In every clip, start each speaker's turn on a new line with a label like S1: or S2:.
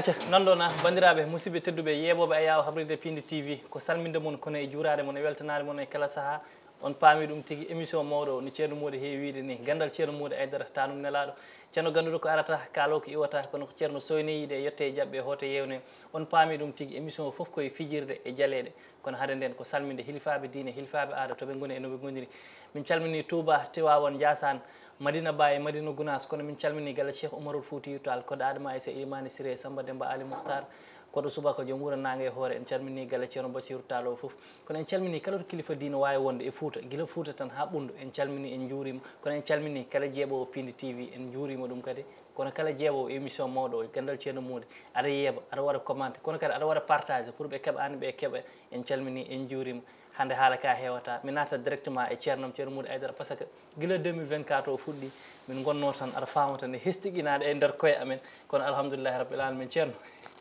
S1: acca nanɗona bandiraɓe musidɓe tedduɓe yeɓoɓe a yawa habride Pindi TV ko salminde mon kono e juurade mon e weltanade mon e kala saaha on paami ɗum tigui émission mawɗo no ceerno Moody heewi wiide ni gandal ceerno Moody Aidara tanum nelaɗo ceerno ganduɗo ko arata kaalo ko iwata kono ko ceerno soyneyide yette e jaɓɓe hoto yewne on paami ɗum tigui émission o foof koye fijirde e jaleɗe kono hade nden ko salminde hilfaɓe diine hilfaɓe aada toɓe gooni e noɓe gondiri min calmini Touba Tiwawon Ndiassane Madina Baye Madina Gounass kono min calmini gala Cheikh Oumarul Foutiyou Tall koɗo Adama Aissa Ilimani Siré Samba Demba Ali Mouhtar koɗo subaka joom wuuro nangue e hoore en calmini gala ceerno Bassirou Tall o foof kono en calmini kala to kilifa diina wawi wonde e Fouta guila Fouta tan ha ɓunndu en calmini en juurima kono en calmini kala jeeɓowo Pindi TV en juurima ɗum kadi kono kala jeeɓowo émission mawɗo o gandal ceerno Moody aɗa yeeɓa aɗa waɗa commenté kono kadi aɗa waɗa partage pour ɓe keɓani ɓe keeɓa en calmini en juurima hande haala ka hewata mi naata directement e ceernom ceerno Moody Aidara par ce que guila 2024 o fuɗɗi min gonno tan aɗa faama tan e hestiqinade e nder koye amen kono alhamdoulillahi rabbil alamin ceerno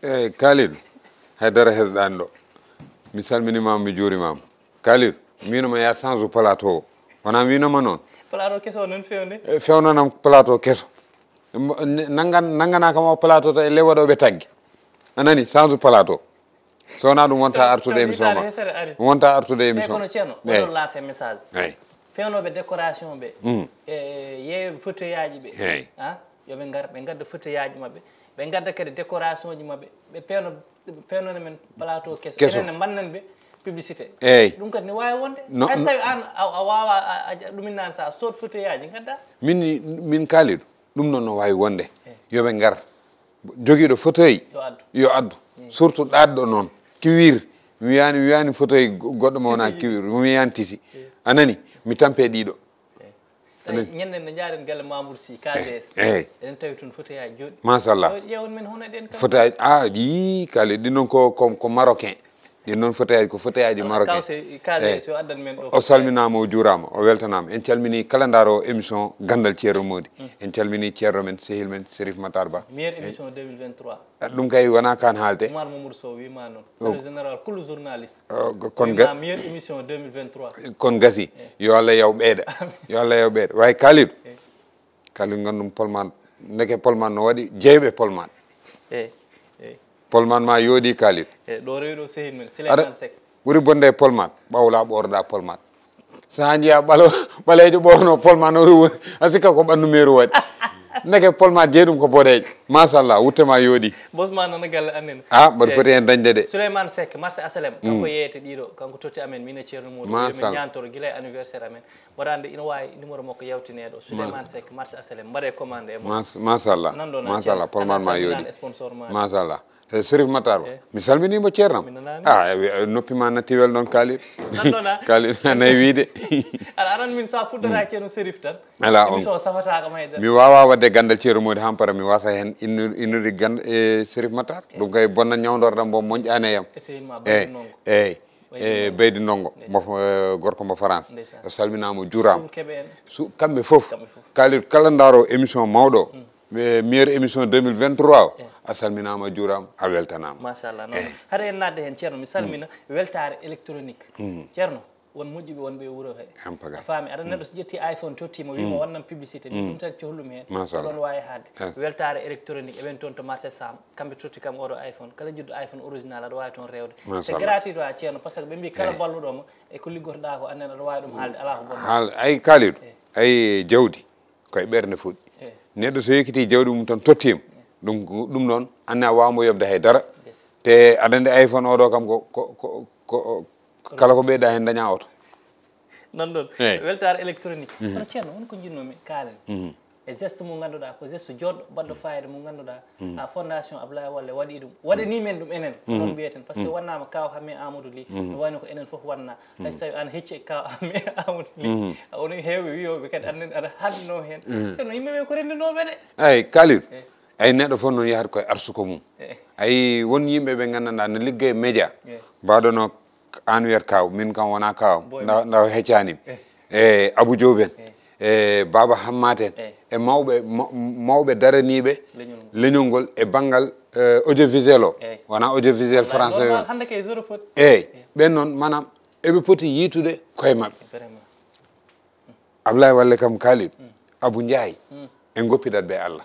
S2: eyyi Kalidou haydara heɗɗani ɗo mi salminimama mi juurimama Kalidou mbinomo ya change plateau o wona mbinoma noon
S1: plateau keso noon fewne
S2: fewnanam plateau keso nanganakam o plateau to e ley waɗoɓe taggue anani change plateau sowona ɗum wonta artude émission ma wonta artude émission
S1: kono ceerno oɗon lancé message
S2: eyyi
S1: fewnoɓe décoration ɓe e yeeyoɓe fauteuil aji ɓe ha yoɓe gar ɓe gadda fauteuil aji mabɓe ɓe gadda kadi décoration ji mabɓe ɓe pewnone men plateau keso enenne mbannen ɓe publicité
S2: eyyi
S1: ɗum kadi ne wawi wonde hay so tawi an a wawa ɗuminnani sa sood fauteuil aji gadda
S2: min Kalidou ɗum noon no wawi wonde yoɓe gar joguiɗo fauteuil yo addu surtout ɗaɗɗo noon kiwir mi wiyani fauteuil goɗɗo mo wona kiwir mi wiyani titi anani mi tampe ɗiɗo
S1: ñande ne jaaren galle Mamoudou Sy KDS
S2: eyyi
S1: eɗen tawi toon fauteuil aji joɗi
S2: machallah
S1: ƴewon men hono ɗen
S2: fauteuil yi Kalidou ɗin noon ko marocain ɗin noon fauteuil ko fauteuil aji marocain
S1: KDS yo addan men ɗo
S2: o salminama o juurama o weltanama en calmini kala daro émission gandal ceerno Moody en calmini ceerno men sehil men Sérif Matar Ba
S1: meilleure émission 2023
S2: ɗum kay wona kan haalde
S1: Oumar Mamadou Sow wima noon général kulu journaliste
S2: kon
S1: meilleure émission 2023
S2: kon gasi yo Allah yaw ɓeeɗa yo Allah yaw ɓeeɗa way Kalidou Kalidou gandum polman ndeke polman no waɗi jeyɓe polman polman ma yoodi Kalidou
S1: ɗo rewi ɗo sehil men Souleymane Seck
S2: ɓuuri bonde e polman ɓawla ɓorɗa polman sa jiiya ɓalejo ɓorno polman o a sikka ko ɓandu meru waɗi ndeke polman jeeɗum ko boɗejo machallah wuttema yooɗi bosma
S1: nana galle annen
S2: mbaɗa foti hen dañde de
S1: Souleymane Seck marché asalem kanko yeyete ɗiɗo kanko totti amen min e ceerno Moody min ñantoro guila e anniversaire amen waɗande ina wawi numéro makko yawtineɗo Souleymane Seck marché asalem mbaɗe commande e mo
S2: machallah machallah polman ma yooɗi sponsor ma machallah Sérif Matar Ba mi salminimo ceernam noppima natti wel noon Kalidou Kalidou nayi wiide
S1: aɗa aran min sa fuddata ceerno Sérif tan
S2: ala
S1: émission safataka maydara
S2: mi wawa wadde gandal ceerno Moody han para mi wasa hen innude ganda e Sérif Matar ɗum kay bonna ñawdordam mbo moƴƴani yam eyyi Beydi Ndongo mo gorko mo France o salminama juurama kamɓe foof Kalidou kala daro émission mawɗo meilleure émission 2023 o a salminama juurama a weltanama
S1: machallah noon haɗa en nadde hen ceerno mi salmina weltare électronique ceerno won moƴƴuɓe wonɓe e wuuro he a faami aɗa neɗɗo so ƴetti iPhone tottima wima wonnam publicité ɗum tan cohlum hen ɗon wawi hadde weltare électronique eɓen toon to marché Sam kamɓe totti kam oɗo iPhone kala juddo iPhone original aɗa wawi toon rewde c'est gratuit to a ceerno par ce que ɓe mbi kala balluɗoma e ko liggotoɗa ko annen aɗa wawi ɗum haalde ala ko bonno
S2: ay Kalidou ay jawdi koye ɓerde fuɗɗi neɗɗo so yekkiti jawdi mum tan tottima ɗum noon anne a wawmo yobde haydara te aɗa andi iPhone oɗo kam ko kala ko ɓeyɗa hen daña oto
S1: non ɗon weltare électronique kono ceerno wonko jinnomi kaalen e geste mo ganduɗa ko geste joɗɗo baɗɗo fayida mo ganduɗa a fondation Ablaye Walle waɗi ɗum waɗani men ɗum enen ɗon mbiyeten par ce que wannama kaw Hammet Amadou Ly no wayno ko enen foof wanna hay so tawi an hecci kaw Hammet Amadou Ly ono hewɓe wiyoɓe kadi annen aɗa haddino hen ceerno yimɓeɓe ko rendinoɓe de
S2: eyyi Kalidou ay neɗɗo fof noon yahata koye arsuko mum ayi won yimɓeɓe gandanɗa no liggoye média mbaɗono an wiyat kaw min kam wona kawam ndaw heccanim e Abou Diop en e Baba Hammat en e mawɓe daraniɓe leñol ngol e banggal audiovisuel o wona audiovisuel français o eyyi ɓen noon manam eɓe poti yitude koye mabɓe Ablaye Walle kam Kalidou Abou Ndiaye en goppidat ɓe Allah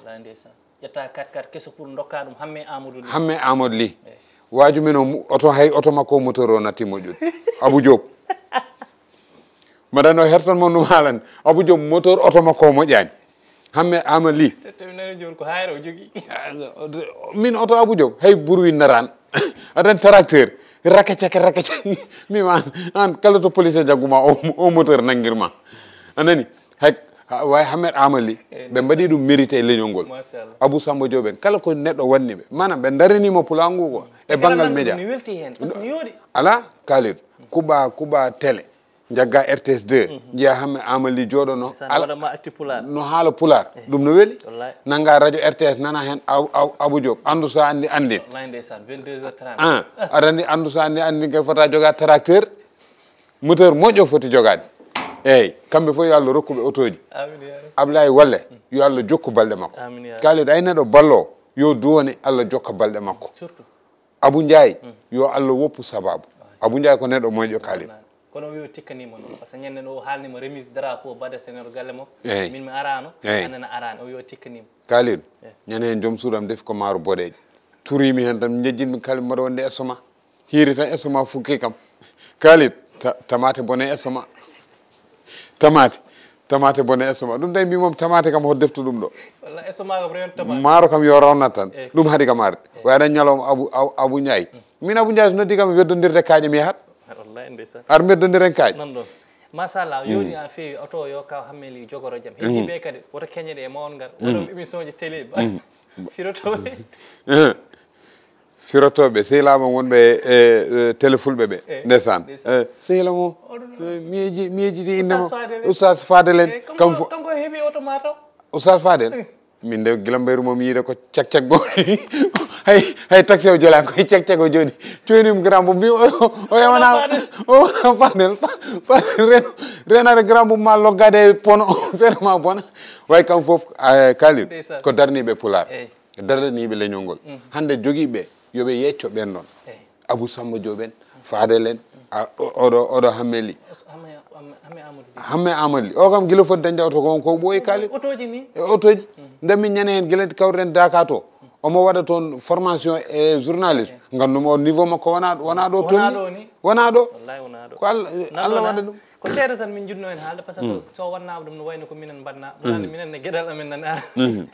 S1: ƴetta 4x4 keso pour dokka ɗum
S2: hamme Amadou Ly waaju men o oto hay oto makko moteur o natti moƴƴude Abou Diop mbaɗano hertan mon ɗum haalande Abou Diop moteur oto makko moƴƴani hamme Amadou Ly
S1: nani joni ko hayre o jogui
S2: min oto Abou Diop hay bruit naran aɗan tracteur rakacake mima an kala to police jagguma o moteur nanguirma anani hay way Hammed Amadou Ly ɓe mbaɗi ɗum mérité e leñol ngol Abou Samba Diop en kala ko neɗɗo wanni ɓe manam ɓe daranimo pulangu ko e banggal média ala kalir kuɓa télé jagga RTS 2 jiya Hammed Amadou Ly jooɗono no haala pular ɗum no weeli nanga radio RTS nana hen Abou Diop andu so andi andin aɗa andi andu so andi andin kay fota jogade tracteur moteur moƴƴo foti jogade eyyi kamɓe fof yo Allah rokkuɓe otoji Ablaye Walle yo Allah jokku balɗe makko kalide ay neɗɗo ballo yo duwone Allah jokka balɗe makko Abou Ndiaye yo Allah woppu sababu Abou Ndiaye ko neɗɗo moƴƴo kalide
S1: kono wi o tikkanima noon par ce que ñanden o haalnima remise drapeau baɗetenero galle makko min mi arano annana arani o wi o tikkanima
S2: kalide ñande hen joom suuɗam defi ko maaro boɗeje turimi hen tan jejjinmi kalide mbaɗa wonde estoma hiiri tan estoma fukki kam kalide tamate bone estoma tamate bone estoma ɗum tawi mbimom tamate kam ho deftu ɗum ɗo
S1: walla estoma kam rewen tamate
S2: maaro kam yo rawnat tan ɗum haadi kam arde waɗa ñalawma Abou Ndiaye min Abou Ndiaye so noddi kam weddodirde kaaƴe mi yahat
S1: wallahi ndeysan
S2: ar beddodiren kaaƴe
S1: non ɗon machallah yoni ha feewi oto yo kaw Hammeli jogoro jaam heddiɓe kadi woto keñeɗe e mawon ngal waɗom émission ji télé firotoɓe firotoɓe sehilaɓe wonɓe e télé fulɓe ɓe ndeysan sehilamo miyejiɗi indema Oustaz Fadel en kanko heeɓi oto ma taw
S2: Oustaz Fadel min de guila mbayru mom yiide ko cak bo hay taxi o jela koye cak o joni coynimi grand boum mbi o yewna Fadel renade grand boum ma loggade pono vraiment bona way kam foof kalib ko darniɓe pular daraniɓe leñol ngol hande joguiɓe yoɓe yecco ɓen ɗon Abou Samba Diop en Fadel en oɗo Hammeli Hamme Amadou Ly o kam guila foti dañde oto ko ɓooyi kalib
S1: otoji ni
S2: otoji ndemmin ñane hen guila kawren Dakar to omo waɗa toon formation e journalisme gandum o niveau makko wona ɗo tonni wona ɗo ko Allah waɗa ɗum
S1: ko seeɗa tan min judno hen haalde par ce que so wannama ɗum no wayno ko minen mbanna mbanande minen ne gueɗal amen nani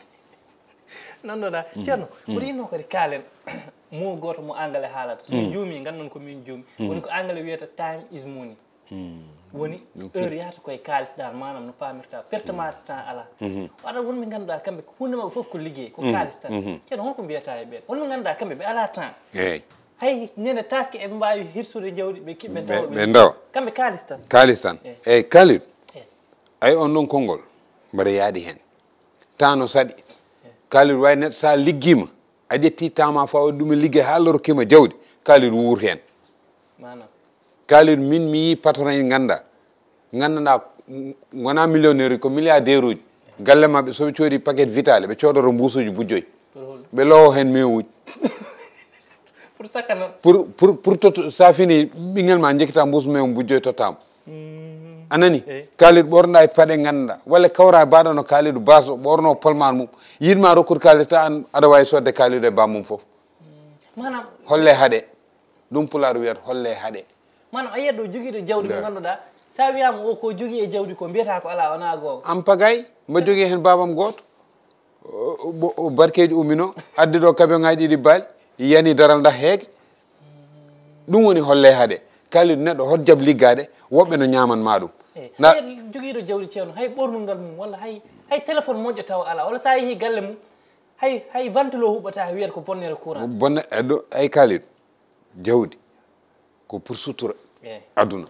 S1: nannoɗa ceerno mboɗo yinno kadi kaalen mo goto mo anglais haalata so juumi gandon ko min juumi woni ko anglais wiyata time is money woni heure yahata koye kalis dal manam no pamirta pertement temps ala waɗa wonɓe ganduɗa kamɓe hunde mabɓe foof ko liggey ko kalis tan ceerno holko mbiyata e ɓen wonɓe ganduɗa kamɓe ɓe ala temps hay ñande taske eɓe mbawi hirsude jawdi ɓe kiɓɓe
S2: ɓe dawa
S1: kamɓe kalis tan
S2: eyyi kalid ay on ɗon konngol mbaɗa yaaɗi hen temps no saɗi kalid way neɗɗo sa liggima a ƴetti temps ma fa waɗi ɗum e liggey ha Allah rokkima jawdi kalid wuur hen
S1: manam
S2: kalid min mi yi patron e gandanɗa wona millionnaire ko milliardaire uji galle mabɓe soɓe coodi paquet vital ɓe coodoro mbusuji bujjoyi ɓe lowo hen mewuji
S1: pour sakkano
S2: pour toto sa fini ɓinguel ma jekkita mbusu mew bujjoyi tottama anani kalid ɓornoɗa e paɗe gandanɗa walla kawra baɗano kalidou baso ɓorno polman mum yidma rokkude kalid ta an aɗa wawi sodde kalidou e bammum foof
S1: manam
S2: holle haaɗe ɗum pulaar wiyata holle haaɗe
S1: manam a yiyat ɗo joguiɗo jawdi mo ganduɗa sa wiyama o ko jogui e jawdi ko mbiyata ko ala wona gonga
S2: am pagay mba jogui hen babam goto barkeji ummino addi ɗo kaɓeŋaji ɗiɗi baali yani daral nda heege ɗum woni holle haaɗe kalidou neɗɗo hot jaab liggade woɓɓe no ñamanma ɗum
S1: joguiɗo jawdi ceerno hay ɓornugal mum walla hay téléphone moƴƴo taw ala walla sa yeehi galle mum hay ventilo huɓata wiyata ko bonnere courant
S2: bonne ɗo ay kalidou jawdi ko pour sutura aduna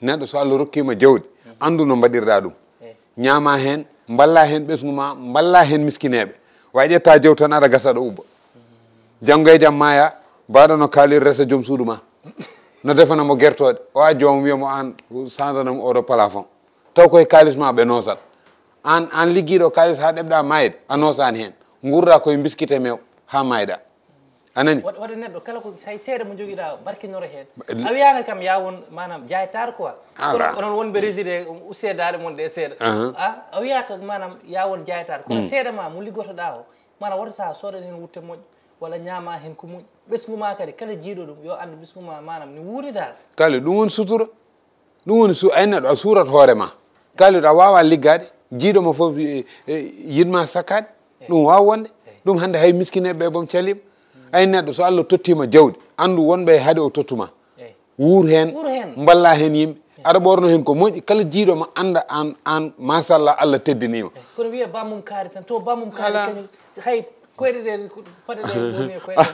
S2: neɗɗo so Allah rokkima jawdi andu no mbaɗirɗa ɗum ñaama hen balla hen ɓesgu ma balla hen miskineɓe way ƴetta jawdi tan aɗa gasa ɗo ubba janggo e jaam maya mbaɗano kaalir resa joom suudu ma no defanamo guertoɗe o a joomum wiyamo an sandanamo oɗo plafond taw koye kalis ma ɓe noosat an ligguiɗo kalis ha ɗeɓɗa mayde a noosani hen gurda koye biskite mew ha mayɗa anani
S1: waɗa neɗɗo kala ko hay seeɗa mo joguiɗa barkinoro hen a wiyanga kam ya won manam jaytar quoi onon wonɓe réside usedade mon ɗe seeɗa a wiyaka manam ya won jaytar kono seeɗa ma mo liggotoɗa o mana wata sa soodani hen wutte moƴƴo walla ñaama hen ko moƴƴi ɓesgu ma kadi kala jiiɗo ɗum yo andu ɓesgu ma manam ni wuuridal
S2: kali ɗum woni sutura ɗum woni ay neɗɗo a suurat hoore ma kaliɗo a wawa liggade jiiɗo mo fof yidma sakkade ɗum wawa wonde ɗum hande hay miskineɓe boom calima ay neɗɗo so Allah tottima jawdi andu wonɓe haade o tottuma wuur hen mballa hen yimɓe aɗa ɓorno hen ko moƴƴi kala jiiɗo mo anda an machallah Allah teddinima
S1: kono wiye bammum kaari tan to bammum kaari kañum hay koyɗe ɗe paɗe ɗe woni e koyɗe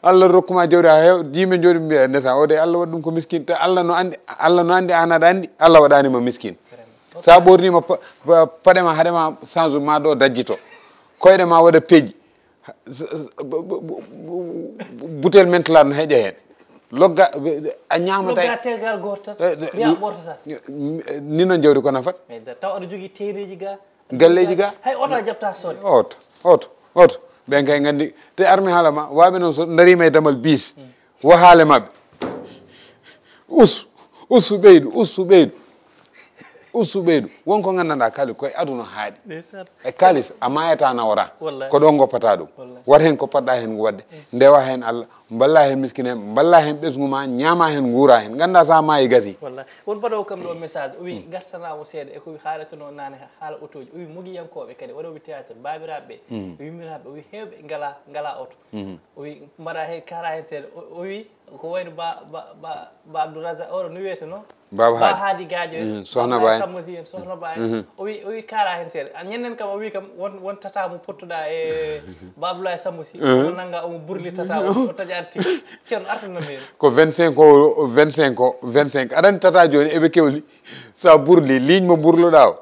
S2: Allah rokkuma jawdi ha heew yimɓe jooɗi mbiya ndeta o de Allah waɗi ɗum ko miskine te Allah no andi an aɗa andi Allah waɗanima miskine sa ɓornima paɗema haɗema change ma ɗo dajjito koyɗe ma waɗa peeji boutel mentelade no heeƴa hen logga a ñamata
S1: tegal goto tan wiya ɓortata
S2: ni noon jawdi ko nafat
S1: taw aɗa jogui teereji ga
S2: galleji ga
S1: hay oto a jabta sodde
S2: oto ɓen kay gandi te armi haala ma waɓe noon so darima e damal bis wo haale mabɓe ussu ɓeydu wonko gandanɗa kalis koye aduna haaɗi e kalis a mayata nawora ko ɗon goppata ɗum wat hen ko poɗɗa hen wadde ndewa hen Allah mballa hen miskine mballa hen ɓesgu ma ñaama hen guura hen ganda sa maayi gati
S1: wallahi won mbaɗo kam ɗo message o wi gartanamo seeɗa eko wi haalatono nane haala auto ji o wi mogiyankoɓe kadi waɗoɓe théâtre babiraɓeɓe o yummiraɓe o wi hewɓe ngala auto o wi mbaɗa hen kara hen seeɗa o wi ko wayno ba Abdourazak oɗo no wiyete noon ba haadi gadio
S2: sohna ba
S1: sammosi en sohna ba en o wi kara hen seeɗa ñannen kam o wi kam won tata mo pottuɗa e Baboullaye Sammosi o nanga omo burli tata o taƴanti ceerno artano men
S2: ko 25 aɗani tata joni eɓe kewli sa burli ligne mo burloɗa o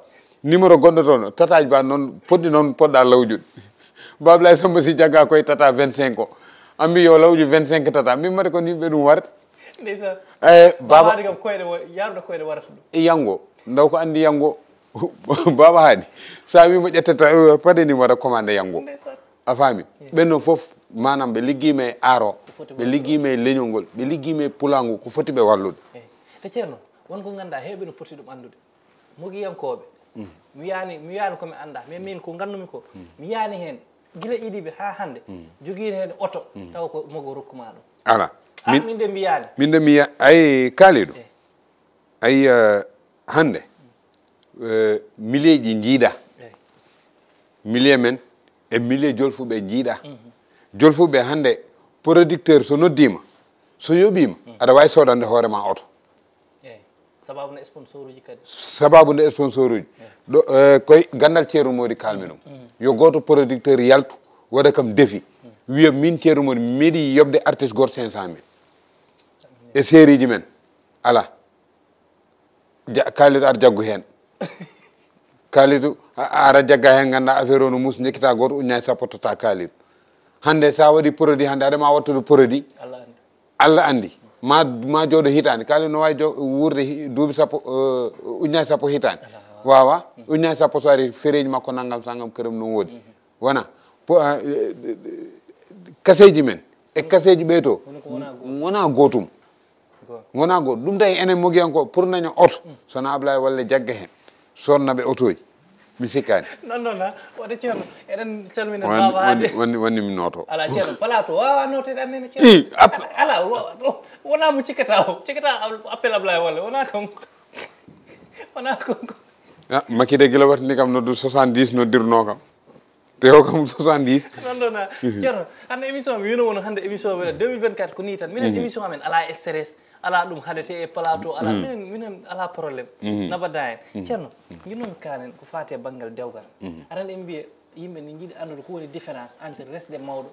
S2: numéro goɗɗo toon tataji ba noon poɗɗi noon poɗɗa lawjude Baboullaye Sammosi jagga koye tata 25 o ambi yo lawju 25 tata min mbaɗi ko yimɓe ɗum warta
S1: ndeysan
S2: baba
S1: haadi kam koyɗe yaruɗo koyɗe warata ɗum
S2: yango ndaw ko andi yango baba haadi sa wimo ƴettata paɗeni waɗa commande yango a faami ɓen noon foof manam ɓe liggima e aaro ɓe liggima e leñol ngol ɓe liggima e pulangu ko foti ɓe wallude
S1: te ceerno wonko ganduɗa hewɓe no poti ɗum andude mogiyankoɓe mi wiyani komi anda mais min ko gandumi ko mi yani hen guila iɗiɓe ha hande joguino hen oto taw ko mogo rokkuma ɗum
S2: ala
S1: min de mbiyani
S2: min de mbiya ay kaaliɗo ay hande millier ji jiiɗa millier men e millier jolfuɓe jiiɗa jolfuɓe hande producteur so noddima so yoɓima aɗa wawi sodande hoorema oto
S1: sababu nde sponsor uji kadi
S2: sababu nde sponsor uji ɗo koye gandal Ceerno Mody kalmi ɗum yo goto producteur yaltu waɗa kam défi wiya min Ceerno Mody meeɗi yobde artiste goto 500 000 e série ji men ala kaaliɗo aɗa jaggu hen kaaliɗo ara jagga hen ganda affaire o no mus jekkita goto uñayi sappo tota kaaliɗo hande sa waɗi produit hande aɗama wattude produit Allah andi ma jooɗo hitande kaaliɗo no wawi wurde duuɓi sappo uñayi sappo hitande wawa uñayi sappo so ari féreji makko naggam sangam këram no woodi wona kaseji men e kaseji ɓe to wona gotum wona goto ɗum tawi enen mogiyanko pour daña oto sono Ablaye walla jagga hen sonnaɓe otoji mi sikkani
S1: non waɗa ceerno eɗen calmina baba hade
S2: wonni mi noto
S1: ala ceerno plateau wawa notede annene ceerno ala wona mo cikkata appel Ablaye walla wona kam
S2: makki de guila watani kam noddu 70 noddirno kam te o kam 70
S1: non ceerno hande émission mi wino won hande émission 2024 ko ni tan minen émission amen ala stress ala ɗum haadete e plateau ala minen ala probléme nabada hen ceerno jinon kanen ko fati e banggal dewgal aɗa en mbiya yimɓe ne jiiɗi andude ko woni différence entre resde mawɗo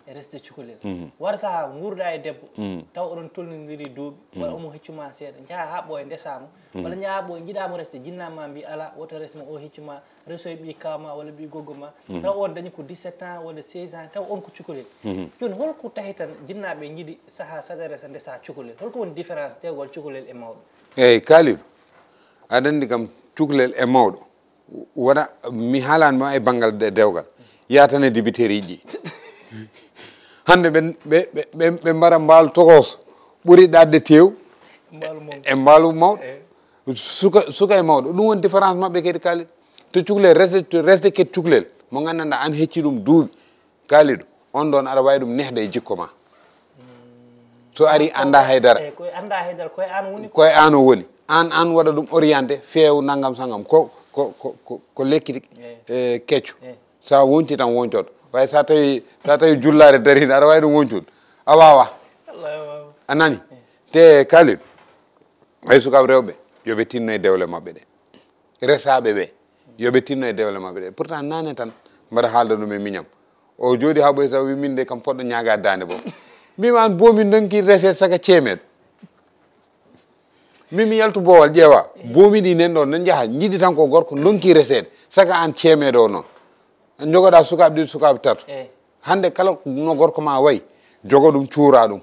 S1: e resde cukalel waɗa saaha gurda e debbo taw oɗon tolnidiri duuɓi walla omo heccuma seeɗa jaaha ha ɓooya ndesama walla jaaha ɓooya jiiɗama resde jinnama mbi ala woto resma o heccuma resoye ɓi kawma walla ɓi goggo ma taw on dañi ko 17 ans walla 16 ans taw on ko cukalel joni holko tahi tan jinnaɓe jiiɗi saaha saɗa resa ndesa cukalel holko woni différence dewgol cukalel e mawɗo
S2: eyyi kaaliɗo aɗa andi kam cukalel e mawɗo wona mi haalanma e banggal dewgal yatane dibiteri ji hande ɓe mbara mbaalu tokos ɓuuri ɗadde tew e mbaalu mawɗo suka e mawɗo ɗum woni différence mabɓe kadi kaaliɗo to cukalel resde kadi cukalel mo gandanɗa an hecci ɗum duuɓi kaaliɗo on ɗon aɗa wawi ɗum nehde e jikko ma so ari anda haydara
S1: koye anda haydara koye an woni
S2: koye an o woni an waɗa ɗum orienté feew naggam sangam ko lekki kecco sa wonti tan woncoɗo way sa tawi jullare darina aɗa wawi ɗum woncude a wawa a nani te kaaliɗo ay sukaɓe rewɓe yoɓe tinno e dewle mabɓe ɗe resaɓe ɓe yoɓe tinno e dewle mabɓe ɗe pourtant nane tan mbaɗa haalda ɗum e miñam o jooɗi ha ɓoy taw wi min de kam poɗɗo ñagade dande boom mbima an bomin donki reset saka ceemeɗ min mi yaltu boowal ƴeewa boomi ɗi nen ɗon ne jaaha jiɗi tan ko gorko donki resede saka an ceemeɗe o noon jogoɗa sukaɓe ɗiɗi sukaɓe tato hande kala no gorko ma wayi jogo ɗum cuura ɗum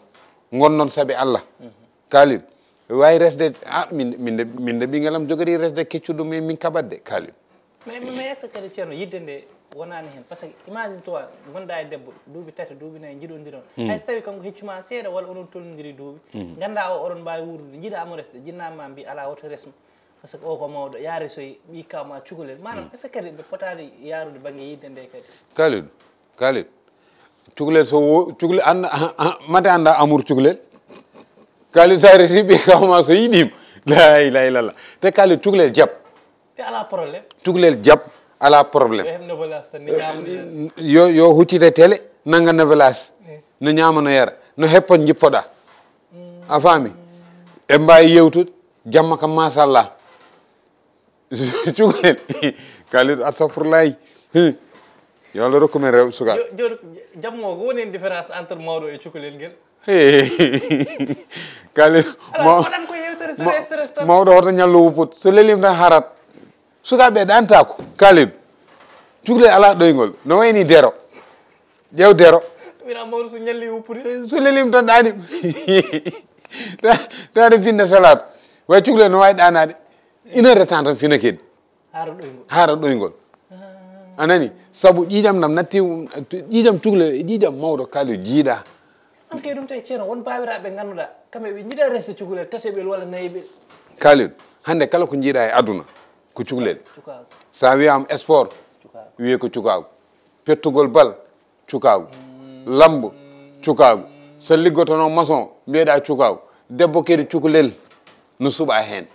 S2: gonnon saabi Allah kalin wawi resde min de ɓinguelam jogori resde keccuɗum e min kaɓatde kalin
S1: mais est ce que kadi ceerno yidde nde wonani hen par ce que imagine toi gonɗa e debbo duuɓi tati duuɓi nayyi jiɗodiron hay so tawi kanko heccuma seeɗa walla onon tolnodiri duuɓi ganda o oɗon mbawi wuurdude jiiɗamo resde jinnama mbi ala woto resmo par ce que o ko mawɗo yaari so ɓi kawma cukalel manam est ce que kadi ɓe fotani yaarude banggue yidde nde kadi
S2: kalid cukalel so cukalel anda mate anda amour cukalel kalid sa resi ɓi kawma so yiɗima la ilaha illallah te kalid cukalel jaab
S1: te ala probléme
S2: cukalel jaab ala probléme yo huccite télé nanga novelas no ñama no yara no heppo jippoɗa a faami e mbawi yewtude jamma kam machallah cukalel kalid astafurlayi yo Allah rokku men rewɓe sukaɓe
S1: joni jammo ko woni hen différence entre mawɗo e cukalel nguel
S2: kalid
S1: waɗan ko yewtere stress tan
S2: mawɗo hoto ñallo wupput so lelim tan harat sukaɓe ɗantako kalid cukalel ala ɗoygol no wayni dero ƴew dero
S1: wina mawɗo so ñalli wuppude
S2: so lelim tan ɗanim tade finde salat way cukalel no wawi ɗanade 1 heure de temps tan fina kedi haara ɗoygol anani saabu ƴiƴam nam natti ƴiƴam cukalel e ƴiƴam mawɗo kalid jiiɗa
S1: an kay ɗum tawi ceerno won babiraɓe ganduɗa kamɓe ɓe jiiɗa reste cukalel tateɓel walla nayiɓel
S2: kalid hande kala ko jiiɗa e aduna ko cukalel sa wiyama sport wiye ko cukagu pettugol bal cukagu lambo cukagu so liggotono maçon mbiyeɗa cukagu debbo kedi cukalel no suuɓa hen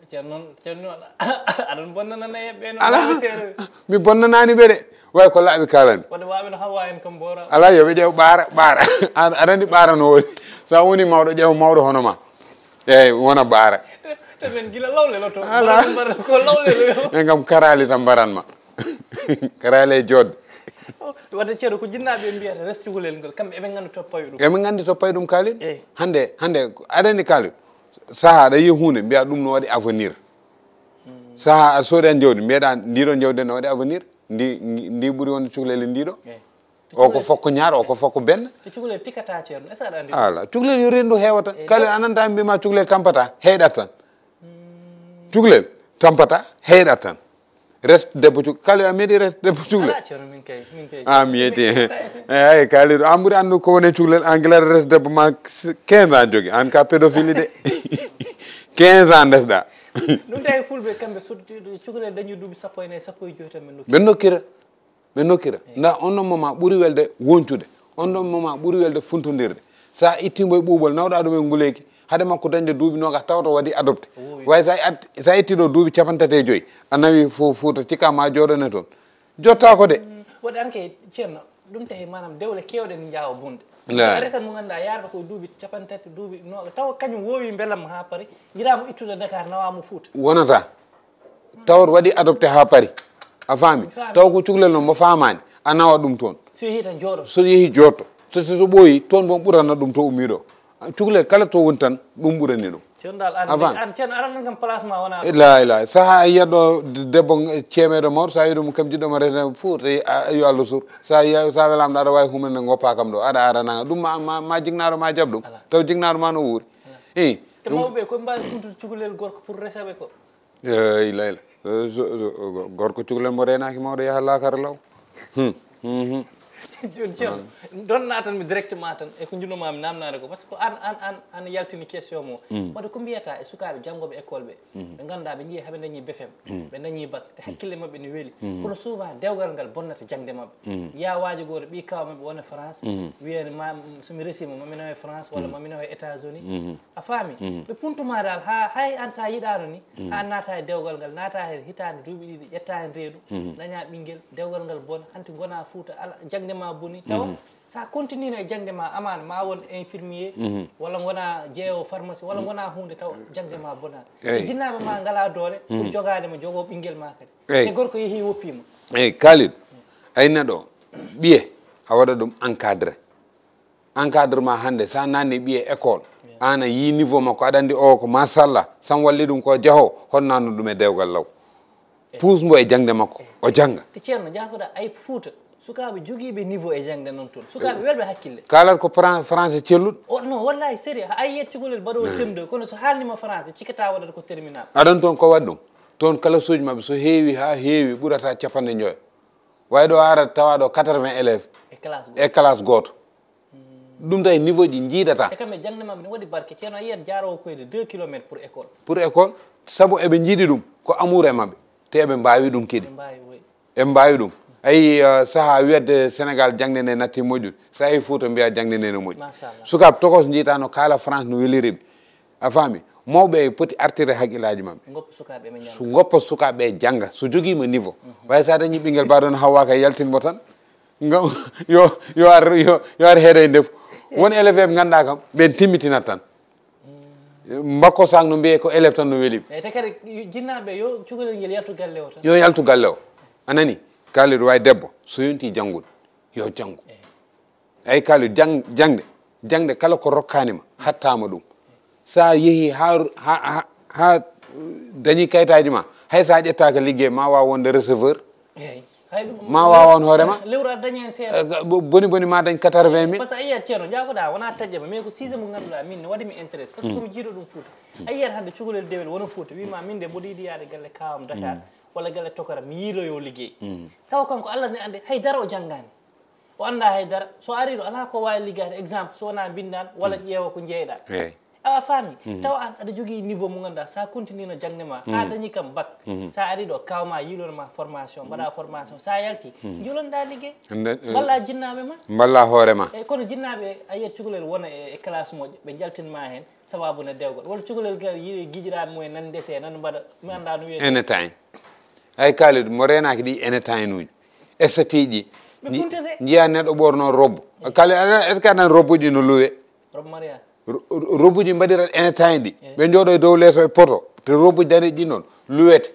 S1: ceerno aɗon bonnanana yeɓɓe
S2: ala mi bonnanani ɓe de way ko laaɓi kalani
S1: wonde waɓe no hawa en kam bora
S2: ala yoɓe ƴeew ɓaara aɗa andi ɓaara no woni sa woni mawɗo ƴeew mawɗo hono ma eyyi wona ɓaara
S1: men guila lawlelo to ala ko lawlelo
S2: en kam karali tan mbaranma karali e jodde
S1: wadde ceerno ko jinnaɓe mbiyata res cukalel ngel kamɓe eɓe gandi toppay ɗum
S2: eɓe gandi toppay ɗum kalin hande aɗa andi kalin saaha aɗa yiya hunde mbiya ɗum no waɗi avenir saaha aɗa soodi an jawdi mbiyeɗa ndiɗon jawdi no waɗi avenir ndi ɓuuri wonde cukalel ndiɗo o ko fokko ñaar o ko fokko benn
S1: cukalel tikkata ceerno est ce que aɗa andi
S2: ala cukalel yo rendu hewata kalin ananta mbima cukalel tampata heyɗat tan cukalel tampata heyɗat tan reste debbo kalid a meeɗi reste debbo cukalel a mi yeeti eyyi kalid an ɓuuri andu ko woni cukalel an guilare reste debbo ma 15 ans jogui an ka pédophile de 15 ans ndesɗa
S1: ɗum tawi fulɓe kamɓe cukalel dañi duuɓi sappo e nayyi sappo e joyi tan
S2: ɓe nokkira nda on ɗon moment ɓuuri welde woncude on ɗon moment ɓuuri welde funtodirde sa ittimo e ɓuuɓol nawɗa ɗum e nguleyki haade makko dañde duuɓi nogas tawto waɗi adopté way sa ittiɗo duuɓi 35 a nawi Fouta cikkama jooɗone toon jottako de
S1: waɗi an kay ceerno ɗum tawi manam dewle kewɗe ne jawa bunde sa resat mo ganduɗa yarɗo koye duuɓi 30 duuɓi noga taw kañum wowi beelam ha paari jiɗamo ittude Dakar nawamo Fouta
S2: wonata tawat waɗi adopté ha paari a faami taw ko cukalel noon mo famani a nawa ɗum toon
S1: so yeehi tan jooɗo
S2: so yeehi jotto so ɓooyi toon bon ɓurana ɗum to ummiɗo cukalel kala to woni tan ɗum ɓurani ɗum
S1: ceerno aɗa kam place ma wona
S2: la saha a yiyat ɗo debbo ceemeɗo mawɗo sa wi ɗum kam jiɗɗoma resde fof yo Allah sur sa welamɗo aɗa wawi humande goppa kam ɗo aɗa aranaga ɗum ma jignaɗo ma jaab ɗum taw jignaɗo ma no wuuri
S1: te mawɓe koye mbawi funtude cukalel gorko pour resaɓe ko
S2: gorko cukalel mo renaki mawɗo yaha lakara law
S1: joni ceerno ɗon natanmi directement tan e ko junnomami namnade ko par ce que an yaltini question mo wadde ko mbiyata e sukaɓe janggoɓe école ɓe ɓe ganduɗa ɓe jii haɓe dañi BFM ɓe dañi bac te hakkille mabɓe ne weeli kono souvent dewgal ngal bonnata jangde mabɓe ya waaji goto ɓi kaw mabɓe wona France wiyani somi resima mami nawe France walla mami nawe États-Unis a faami ɓe puntuma dal ha hay an sa yiɗano ni ha naata e dewgal ngal naata hen hitande duuɓi ɗiɗi ƴetta hen reedu daña ɓinguel dewgal ngal bona hanti gona Fouta ala jangde ma boni tawa sa continue e jangde ma amana ma won infirmier walla gona jeewo pharmacie walla gona hunde taw jangde ma bonade e jinnaɓe ma ngala doole pour jogade mo jogo ɓinguel ma kadi e gorko yeehi woppima
S2: eyyi Kalid ay neɗɗo ɓiye a waɗa ɗum encadrement hande sa nanni ɓiye école an a yi niveau makko aɗa andi o ko machallah sam walli ɗum ko jaaho honnano ɗum e dewgal law puusmo e jangde makko o jangga
S1: te ceerno jafoɗa ay Fouta sukaɓe joguiɓe niveau e jangde noon toon sukaɓe welɓe hakkille
S2: kalat ko français celluɗo
S1: o non wallahi série a yiyat cukalel mbaɗo semde kono so haalnima français cikkata waɗata ko terminal
S2: aɗan toon ko waɗi ɗum toon classe uji mabɓe so heewi ha heewi ɓurata capanɗe joyo way ɗo ara tawaɗo 80 élèves e classe goto ɗum tawi niveau ji jiidata
S1: e kamɓe jangde mabɓe ne waɗi barke ceerno a yiyat jarowo koyde 2 kilométres pour
S2: école saabu eɓe jiiɗi ɗum ko amour e mabɓe te eɓe mbawi ɗum kadi eɓe mbawi ɗum ayi saaha wiyede Sénégal jangde nde natti moƴƴude sa yi Fouta mbiya jangde nde no moƴƴi sukaɓe tokos jiita no kaala France no weliriɓe a faami mawɓe poti artire haqqillaji mabɓe so goppa sukaɓe jangga so joguima niveau way sa dañi ɓinguel mbaɗon hawwa kay yaltinmo tan yo ar heeɗe ndef won élève ɓe ganduɗa kam ɓen timmitinat tan mbakko sang no mbiye ko élève tan no weeliɓe
S1: te kadi jinnaɓe yo cukalel ngel yaltu galle o tan
S2: yo yaltu galle o anani Kalidou way debbo so yonti janggude yo janggu eyyi Kalidou jangde kala ko rokkanima hattama ɗum sa yeehi ha dañi kayitaji ma hay sa ƴettaka ligguey ma wawa wonde receveur ma wawa on hoorema
S1: lewru aɗa dañi hen seeɗa
S2: boni ma dañ 80 000
S1: par ce que a yiyat ceerno jafoɗa wona tajjama mais ko sujet mo ganduɗa min ne waɗimi intéresse par ce que komi jiiɗo ɗum Fouta a yiyat hande cukalel dewel wona Fouta wima min de mboɗo yiiɗi yaade galle kawam Dakar walla galle tokara mi yiiloyo liggey tawa kanko Allah ne ande haydara o janggani o anda haydara so ari ɗo ala ko wawi liggade exemple so wona bindan walla ƴeewa ko jeeyɗa a faami tawa an aɗa jogui niveau mo ganduɗa sa continue no jangde ma ha dañi kam bac sa ari ɗo kawma yilonoma formation mbaɗa formation sa yalti julonɗa liggey balla jinnaɓe ma
S2: balla hoorema
S1: eyyi kono jinnaɓe a yiyat cukalel wona e classe moƴƴo ɓe jaltinma hen sababu ne dewgal walla cukalel gal yiiɗi guiƴiraɓe mumen nan dese nan mbaɗa mi anda no wiye
S2: anytime ay Kalidou mo renaki ɗi anytime uji estati ji jiya neɗɗo ɓorno robbe Kalidou est ce que aɗan robbe uji no luwe
S1: robbe mariage
S2: robbe uji mbaɗirat anytime ɗi ɓe jooɗo e dow leeso e poto te robbe uji daneɗi ɗi noon luwete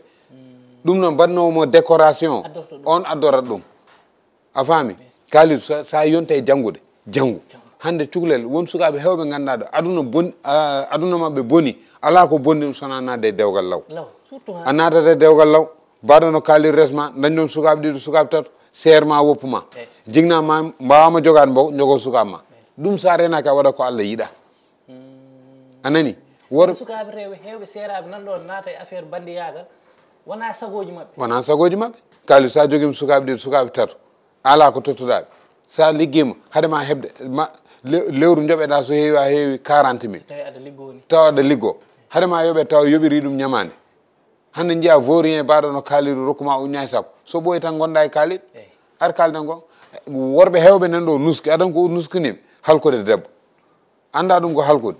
S2: ɗum noon mbaɗnomo décoration on addorat ɗum a faami Kalidou sa yonta e janggude janggu hande cukalel won sukaɓe hewɓe ganduɗa ɗo aduna mabɓe boni ala ko bonni ɗum sona nadde e dewgal law a natata e dewgal law mbaɗo no kalir resma dañ ɗon sukaɓe ɗiɗo sukaɓe tato serma woppuma jignama mbawama jogade mbo jogo sukaɓe ma ɗum sa renaki a waɗa ko Allah yiiɗa anani
S1: wor sukaɓe rewɓe hewɓe seeraɓe nanɗo naata e affaire bandiyagal wona sagoji mabɓe Kalidou sa joguima sukaɓe ɗiɗo sukaɓe tato ala ko tottuɗaɓe sa ligguima haadema hebde lewru joɓeɗa so heewi a heewi 40 000 tawa aɗa liggo haadema yoɓe tawa yoɓiri ɗum ñamande hande jiiya vaurien mbaɗo no Kalidou rokkuma uñayi sappo so ɓooyi tan gonɗa e Kalidou ar kalden gon worɓe hewɓe nan ɗo nuski aɗan ko nuskinimi halkude debbo anda ɗum ko halkude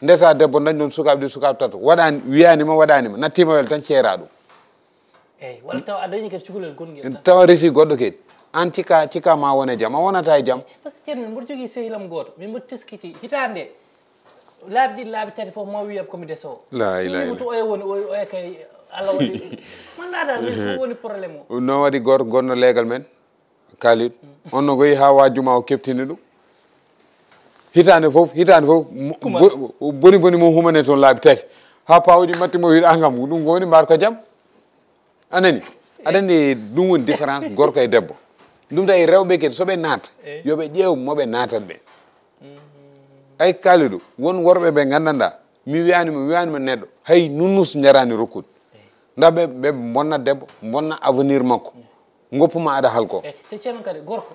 S1: ndeta debbo dañ ɗon sukaɓe ɗi sukaɓe tato waɗani wiyanima waɗanima nattima wel tan ceera ɗum walla tawa a dañi kadi cukalel gonguel
S2: tawa resi goɗɗo kadi an cika ma wone jaam a wonata e jaam
S1: par ce que ceerno min mboɗo jogui sehilam goto min mboɗo teskiti hitande laabi ɗiɗi laabi tati foof ma wiyam komi desowo sowiima to oya woni oya kay Allah waɗi mannaɗa min ko woni probléme o
S2: no waɗi goto gonno leegal men Kalidou on no goyi ha wajjuma o keftini ɗum hitande foof boni mo humane toon laabi tati ha pawɗi mattimo wiiɗa gam ɗum ko woni mbar ko jaam anani aɗa andi ɗum woni différence gorko e debbo ɗum tawi rewɓe kadi soɓe naata yoɓe ƴeew moɓe natat ɓe ay Kalidou won worɓe ɓe gandanɗa mi wiyanima neɗɗo hay nunnus jarani rokkude nda ɓe bonna debbo bonna avenir makko goppuma aɗa halko
S1: te ceerno kadi gorko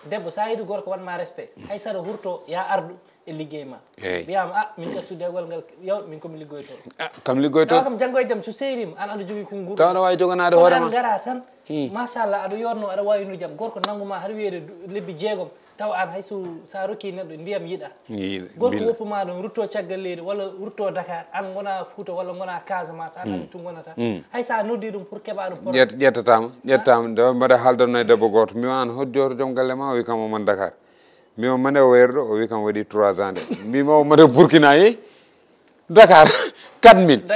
S1: debbo sa yiɗi gorko wanma respect hay saɗa hurto ya ardu e liggey ma wiyama min ƴettu dewgol ngal yawɗ min komi liggoytoɗo
S2: kam liggoytoɗo
S1: kam janggo e jaam so seyrima an aɗa jogui konnguru
S2: taw aɗa wawi joganade hoorema
S1: an gara tan machallah aɗa yorno aɗa wawi no jaam gorko nanguma haɗa wiyede lebbi jeegom taw an hayso sa rokki neɗɗo ndiyam yiɗa gorko woppuma ɗon rutto caggal leydi walla rutto Dakar an gona Fouta walla gona Casamance an andi tu gonata hay sa noddi ɗum pour keɓa ɗum
S2: ƴettatama nde mbaɗa haaldanno e debbo goto mi an hodjoto joom galle ma o wi kam omon Dakar mbimo mane o wayruɗo o wi kam waɗi 3 ans de mbimo mate Burkina yeyi Dakar 4000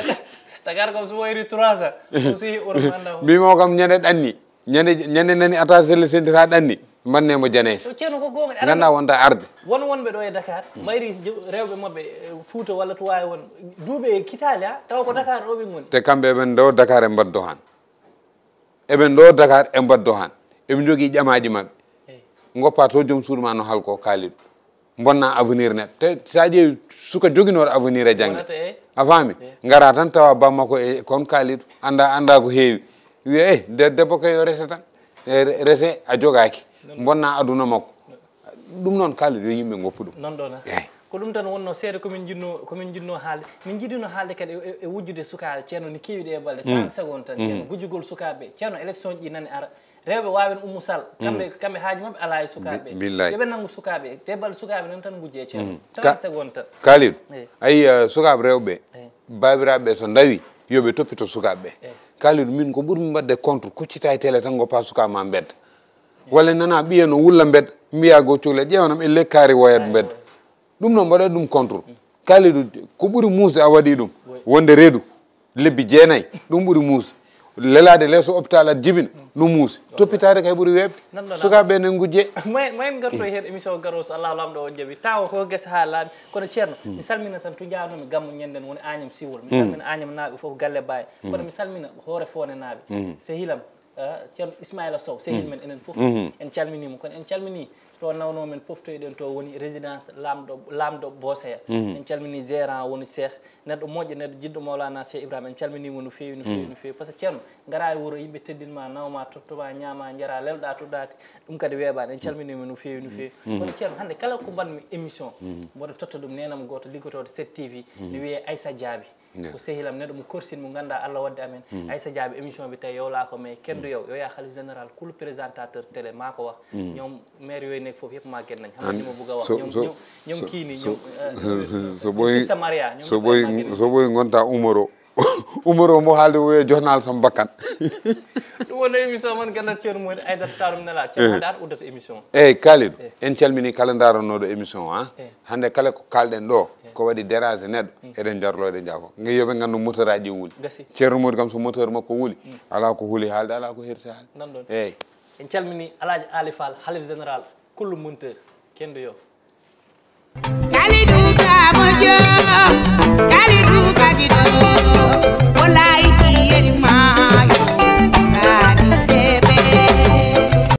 S1: Dakar kam so wayri 3 ans so si Europe anda
S2: mbimo kam ñande ɗanni ñande nani atta selle sentira ɗanni mbannemo Janés
S1: ceerno ko gonga
S2: ganda wonta arde
S1: wonɓe ɗo e Dakar mayri rewɓe mabɓe Fouta walla to wawi won duuɓe kitali ha taw ko Dakar ɗo ɓe goni
S2: te kamɓe eɓen ɗo Dakar e mbaddo han eɓen ɗo Dakar e mbaddo han eɓe jogui ƴamaji mabɓe goppa to joom suudu ma no halko kaaliɗo bonna avenir neɗɗo te sa ƴeewi suka joguinoɗo avenir e jangde a faami gara tan tawa bamma ko e kon kaaliɗo anda ko heewi wiya debbo kay yo rete tan rete a jogaki bonna aduna makko ɗum noon kaaliɗo yo yimɓe goppu ɗum
S1: non ɗon ko ɗum tan wonno seeɗa komin jinno haalde min jiɗino haalde kadi e wujjude sukaɓe ceerno ni kewiɗe e balɗe 30 secondes tan ceerno gujjugol sukaɓeɓe ceerno élection ji nani ara rewɓe wawen Oumou Sall kamɓe haaji mabɓe ala e sukaɓeɓe yoɓe nanggu sukaɓe te balɗe sukaɓe noon tan gujje ceerno 30 secondes tan
S2: kaaliɗo ayi sukaɓe rewɓe babiraɓeɓe so dawi yoɓe toppito sukaɓeɓe kaaliɗo min ko ɓuurmi mbadde contre koccita e télé tan goppa sukaɓe ma bedda walla nana ɓiye no wulla bedda mbiya go cuhle ƴewanam e lekkari woyat bedda ɗum noon mbaɗa ɗum contre kaaliɗo ko ɓuuri muusde a waɗi ɗum wonde reedu lebbi 9 ɗum ɓuuri muusde lelade lesso hôpital aɗa jibina ɗum muusi toppitade kay ɓuuri weɓde sukaɓe nen gujje
S1: mayen garto hen émission garo so Allah lamɗo o jaaɓi taw ko guesa ha laaɓi kono ceerno mi salmina tan to janomi gammu ñanden woni Agname Siwol mi salmina Agname naaɓe foof galle Baye kono mi salmina Hoore Fone naaɓe sehilam ceerno Ismaïla Sow sehil men enen foof en calminimo kono en calmini to nawno men poftoyɗen to woni résidence lamɗo Boseya en calmini gérant woni Cheikh neɗɗo moƴƴo neɗɗo jiɗɗo Mawlana Cheikh Ibrahima en calminimo no fewi no fewi no fewi par ce que ceerno gara e wuuro yimɓe teddinma nawma tottoma ñaama jara lelɗa to ɗaati ɗum kadi weeɓani en calminimo no fewi no fewi kono ceerno hannde kala ko mbanmi émission mboɗo totta ɗum nenam goto liggotoɗo 7TV ne wiye Aissa Diaby ko sehilam neɗɗo mo korsine mo ganduɗa Allah wadde amen Aissa Diaby émission bi tawi yowla ko mais kendo yow yo ya khalife général kul présentateur télé mako wax ñoom maire yooyu nekk foofu yëpp ma gen nañ xam ma bëgg a wax ñoom kii ni ñoom
S2: so boy gonta umaro mo haalde woye journal sam bakkan
S1: ɗum woni émission mon gandal ceerno moƴƴi Aïdara Tarum Nela ceerno hade ar uddata émission
S2: eyyi kaaliɗo en calmini kala darannoɗo émission hande kala ko kalɗen ɗo ko waɗi dérangé neɗɗo eɗen jarlode jaafo yoɓe gandu moteur aji wuuli ceerno moƴƴi kam so moteur makko wuuli ala ko huuli haalde ala ko herti haalde
S1: nan ɗon
S2: eyyi
S1: en calmini Alhaji Ali Fall khalife général kullu monteur kendo yo